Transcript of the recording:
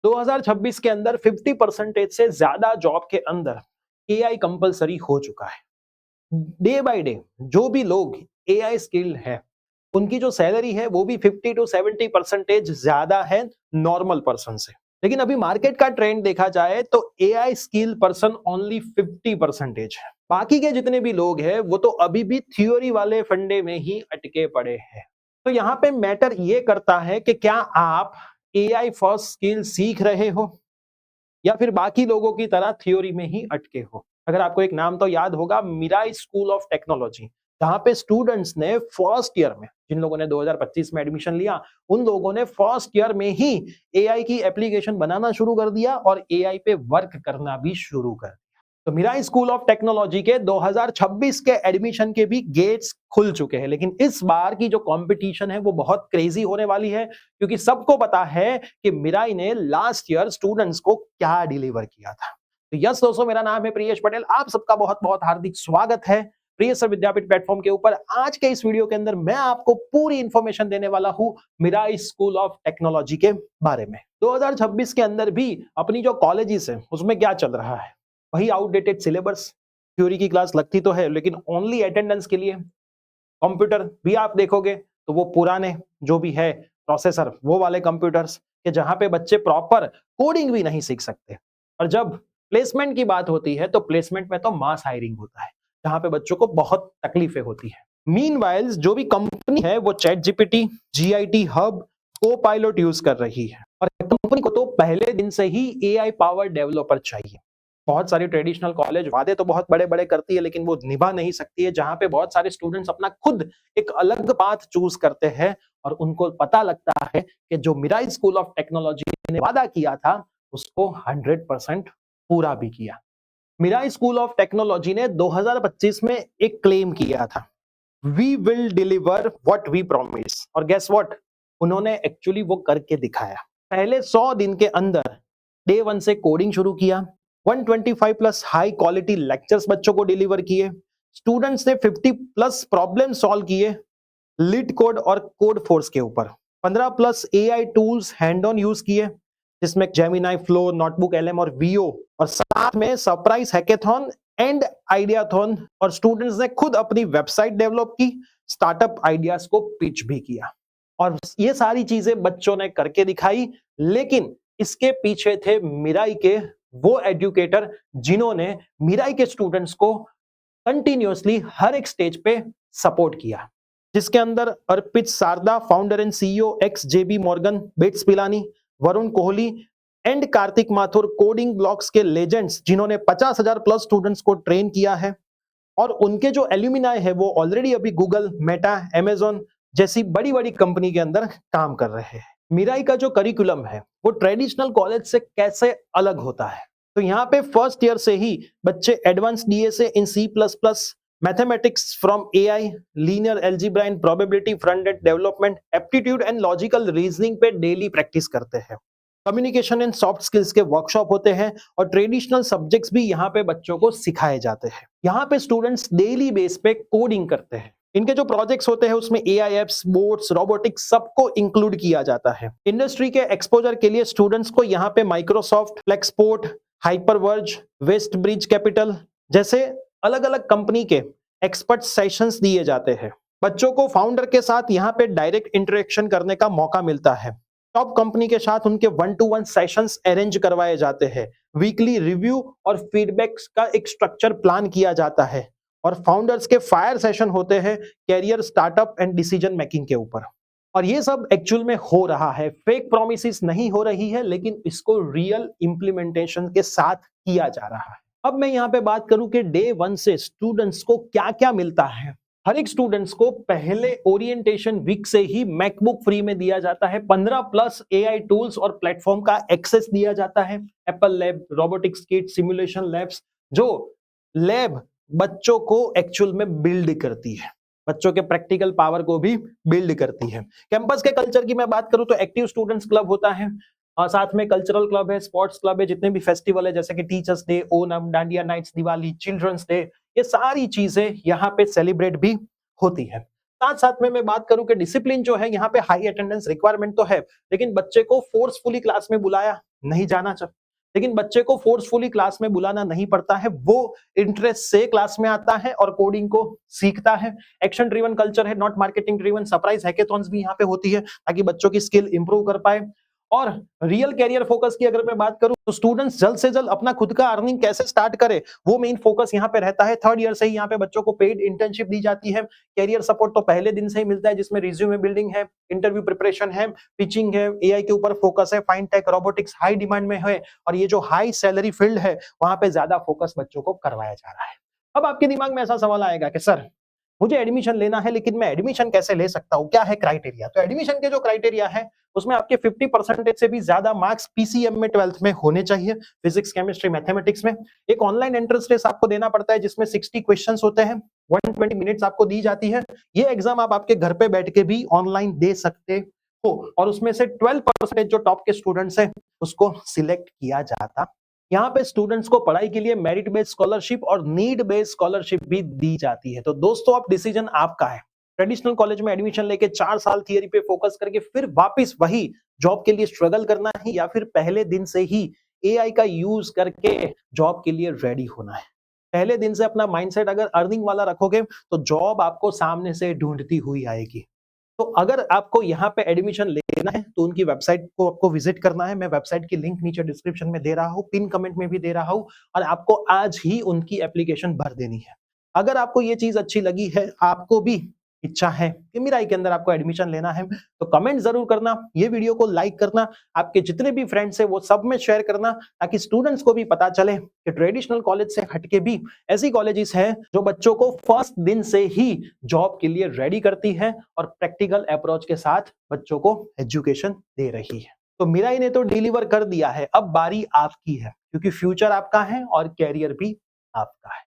2026 के अंदर 50% से ज्यादा जॉब के अंदर एआई कंपलसरी हो चुका है। डे बाय डे जो भी लोग एआई स्किल्ड है उनकी जो सैलरी है वो भी 50 to 70% ज्यादा है नॉर्मल पर्सन से। लेकिन अभी मार्केट का ट्रेंड देखा जाए तो एआई स्किल पर्सन ओनली 50% है। बाकी के जितने भी लोग हैं वो तो अभी भी थ्योरी वाले फंडे में ही अटके पड़े हैं। तो यहाँ पे मैटर ये करता है कि क्या आप एआई फर्स्ट स्किल सीख रहे हो या फिर बाकी लोगों की तरह थ्योरी में ही अटके हो। अगर आपको एक नाम तो याद होगा, मिराई स्कूल ऑफ टेक्नोलॉजी, जहां पे स्टूडेंट्स ने फर्स्ट ईयर में, जिन लोगों ने 2025 में एडमिशन लिया उन लोगों ने फर्स्ट ईयर में ही एआई की एप्लीकेशन बनाना शुरू कर दिया और एआई पे वर्क करना भी शुरू कर दिया। तो मिराई स्कूल ऑफ टेक्नोलॉजी के 2026 के एडमिशन के भी गेट्स खुल चुके हैं। लेकिन इस बार की जो कंपटीशन है वो बहुत क्रेजी होने वाली है, क्योंकि सबको पता है कि मिराई ने लास्ट ईयर स्टूडेंट्स को क्या डिलीवर किया था। तो यस दोस्तों, मेरा नाम है प्रियेश पटेल, आप सबका बहुत बहुत हार्दिक स्वागत है प्रिय सर विद्यापीठ प्लेटफॉर्म के ऊपर। आज के इस वीडियो के अंदर मैं आपको पूरी इंफॉर्मेशन देने वाला हूं मिराई स्कूल ऑफ टेक्नोलॉजी के बारे में। 2026 के अंदर भी अपनी जो कॉलेजेस है उसमें क्या चल रहा है, वही आउटडेटेड सिलेबस, थ्योरी की क्लास लगती तो है लेकिन ओनली अटेंडेंस के लिए। कंप्यूटर भी आप देखोगे तो वो पुराने जो भी है प्रोसेसर वो वाले कंप्यूटर्स के, जहां पे बच्चे प्रॉपर कोडिंग भी नहीं सीख सकते। और जब प्लेसमेंट की बात होती है तो प्लेसमेंट में तो मास हायरिंग होता है, जहां पे बच्चों को बहुत तकलीफें होती है। मीनवाइल जो भी कंपनी है वो चैट जीपीटी, जीआईटी हब, को पायलट यूज कर रही है और कंपनी को तो पहले दिन से ही एआई पावर डेवलपर चाहिए। बहुत सारी ट्रेडिशनल कॉलेज वादे तो बहुत बड़े बड़े करती है लेकिन वो निभा नहीं सकती है, जहां पे बहुत सारे स्टूडेंट्स अपना खुद एक अलग पाथ चूज करते हैं और उनको पता लगता है कि जो मिराई स्कूल ऑफ टेक्नोलॉजी ने वादा किया था उसको 100% पूरा भी किया। मिराई स्कूल ऑफ टेक्नोलॉजी ने 2025 में एक क्लेम किया था, we will deliver what we promise, और गेस व्हाट, उन्होंने एक्चुअली वो करके दिखाया। पहले 100 दिन के अंदर डे 1 से कोडिंग शुरू किया, 125 प्लस हाई क्वालिटी लेक्चर्स बच्चों को डिलीवर किए, स्टूडेंट्स ने 50 प्लस प्रॉब्लम सॉल्व किए लीड कोड और कोड फोर्स के ऊपर, 15 plus AI tools hand on use किए जिसमें जेमिनाई फ्लो, नोटबुक एलएम और वीओ, और साथ में सरप्राइज हैकेथॉन एंड आइडियाथॉन, और स्टूडेंट्स ने खुद अपनी वेबसाइट डेवलप की, स्टार्टअप आइडियाज को पिच भी किया। और ये सारी चीजें बच्चों ने करके दिखाई, लेकिन इसके पीछे थे मिराई के वो एजुकेटर जिन्होंने मिराई के स्टूडेंट्स को कंटिन्यूअसली हर एक स्टेज पे सपोर्ट किया, जिसके अंदर Arpit Sarda, founder and CEO ex JP Morgan, BITS Pilani, Varun Kohli and Kartik Mathur, coding blocks के लेजेंड्स जिन्होंने 50,000 प्लस स्टूडेंट्स को ट्रेन किया है। और उनके जो एल्यूमिनाई है वो ऑलरेडी अभी गूगल, मेटा, अमेजॉन जैसी बड़ी बड़ी कंपनी के अंदर काम कर रहे हैं। मिराई का जो करिकुलम है वो ट्रेडिशनल कॉलेज से कैसे अलग होता है, तो यहाँ पे फर्स्ट ईयर से ही बच्चे advance DSA in C plus plus, mathematics from AI, linear algebra and probability, front end development, aptitude and logical reasoning पे डेली प्रैक्टिस करते हैं। कम्युनिकेशन एंड सॉफ्ट स्किल्स के वर्कशॉप होते हैं और ट्रेडिशनल सब्जेक्ट्स भी यहाँ पे बच्चों को सिखाए जाते हैं। यहाँ पे स्टूडेंट्स डेली बेस पे कोडिंग करते हैं। इनके जो प्रोजेक्ट्स होते हैं उसमें एआई एप्स, बोट्स, रोबोटिक्स सबको इंक्लूड किया जाता है। इंडस्ट्री के एक्सपोजर के लिए स्टूडेंट्स को यहाँ पे माइक्रोसॉफ्ट, फ्लेक्सपोर्ट, हाइपरवर्ज, वेस्ट ब्रिज कैपिटल जैसे अलग अलग कंपनी के एक्सपर्ट सेशंस दिए जाते हैं। बच्चों को फाउंडर के साथ यहाँ पे डायरेक्ट इंटरेक्शन करने का मौका मिलता है। टॉप कंपनी के साथ उनके 1-to-1 सेशंस अरेंज करवाए जाते हैं। वीकली रिव्यू और फीडबैक का एक स्ट्रक्चर प्लान किया जाता है और फाउंडर्स के फायर सेशन होते हैं career, startup and decision making के ऊपर। और ये सब एक्चुअल में हो रहा है, फेक प्रोमिसेस नहीं हो रही है, लेकिन इसको रियल इंप्लीमेंटेशन के साथ किया जा रहा है। अब मैं यहाँ पे बात करूं कि डे 1 से स्टूडेंट्स को क्या क्या मिलता है। हर एक स्टूडेंट्स को पहले ओरिएंटेशन वीक से ही मैकबुक फ्री में दिया जाता है, 15 प्लस एआई टूल्स और प्लेटफॉर्म का एक्सेस दिया जाता है, Apple lab, robotics kit, simulation labs, जो लैब बच्चों को एक्चुअल में बिल्ड करती है, बच्चों के प्रैक्टिकल पावर को भी बिल्ड करती है। कैंपस के कल्चर की मैं बात करूं तो एक्टिव स्टूडेंट्स क्लब होता है और साथ में कल्चरल क्लब है, स्पोर्ट्स क्लब है, जितने भी फेस्टिवल है जैसे कि teachers day, Onam, Dandiya nights, Diwali, children's day, ये सारी चीजें यहाँ पे सेलिब्रेट भी होती है। साथ साथ में मैं बात करूं कि डिसिप्लिन जो है, यहाँ पे हाई अटेंडेंस रिक्वायरमेंट तो है, लेकिन बच्चे को फोर्सफुली क्लास में बुलाया नहीं जाना चाहिए, लेकिन बच्चे को फोर्सफुली क्लास में बुलाना नहीं पड़ता है, वो इंटरेस्ट से क्लास में आता है और कोडिंग को सीखता है। एक्शन ड्रिवन कल्चर है, not marketing driven. Surprise hackathons भी यहाँ पे होती है ताकि बच्चों की स्किल इंप्रूव कर पाए। और रियल कैरियर फोकस की अगर मैं बात करूं तो स्टूडेंट्स जल्द से जल्द अपना खुद का अर्निंग कैसे स्टार्ट करे, वो मेन फोकस यहाँ पे रहता है। थर्ड ईयर से ही यहाँ पे बच्चों को पेड इंटर्नशिप दी जाती है। कैरियर सपोर्ट तो पहले दिन से ही मिलता है, जिसमें रिज्यूमे बिल्डिंग है, इंटरव्यू प्रिपरेशन है, पिचिंग है, एआई के ऊपर फोकस है, फाइनटेक, रोबोटिक्स हाई डिमांड में है और ये जो हाई सैलरी फील्ड है वहां पे ज्यादा फोकस बच्चों को करवाया जा रहा है। अब आपके दिमाग में ऐसा सवाल आएगा कि सर मुझे एडमिशन लेना है, लेकिन मैं एडमिशन कैसे ले सकता हूं, क्या है क्राइटेरिया? तो एडमिशन के जो क्राइटेरिया है उसमें आपके 50% से भी ज्यादा मार्क्स पीसीएम में 12th में होने चाहिए, फिजिक्स, केमिस्ट्री, मैथमेटिक्स में। एक ऑनलाइन एंट्रेंस टेस्ट आपको देना पड़ता है जिसमें 60 क्वेश्चंस होते हैं, 120 मिनट्स आपको दी जाती है। ये एग्जाम आप आपके घर पे बैठ के भी ऑनलाइन दे सकते हो और उसमें से 12% जो टॉप के स्टूडेंट्स हैं उसको सिलेक्ट किया जाता। यहाँ पे स्टूडेंट्स को पढ़ाई के लिए मेरिट बेस्ड स्कॉलरशिप और नीड बेस्ड स्कॉलरशिप भी दी जाती है। तो दोस्तों अब डिसीजन आपका है। ट्रेडिशनल कॉलेज में एडमिशन लेके 4 साल थियरी पे फोकस करके फिर वापस वही जॉब के लिए स्ट्रगल करना है, या फिर पहले दिन से ही एआई का यूज करके जॉब के लिए रेडी होना है। पहले दिन से अपना माइंडसेट अगर अर्निंग वाला रखोगे तो जॉब आपको सामने से ढूंढती हुई आएगी। तो अगर आपको यहाँ पे एडमिशन लेना है तो उनकी वेबसाइट को आपको विजिट करना है। मैं वेबसाइट की लिंक नीचे डिस्क्रिप्शन में दे रहा हूँ, पिन कमेंट में भी दे रहा हूँ, और आपको आज ही उनकी एप्लीकेशन भर देनी है। अगर आपको ये चीज अच्छी लगी है, आपको भी इच्छा है कि मिराई के अंदर आपको एडमिशन लेना है, तो कमेंट जरूर करना, ये वीडियो को लाइक करना, आपके जितने भी फ्रेंड्स हैं वो सब में शेयर करना, ताकि स्टूडेंट्स को भी पता चले कि ट्रेडिशनल कॉलेज से हटके भी ऐसी कॉलेजेस हैं जो बच्चों को फर्स्ट दिन से ही जॉब के लिए रेडी करती है और प्रैक्टिकल अप्रोच के साथ बच्चों को एजुकेशन दे रही है। तो मिराई ने तो डिलीवर कर दिया है, अब बारी आपकी है, क्योंकि फ्यूचर आपका है और कैरियर भी आपका है।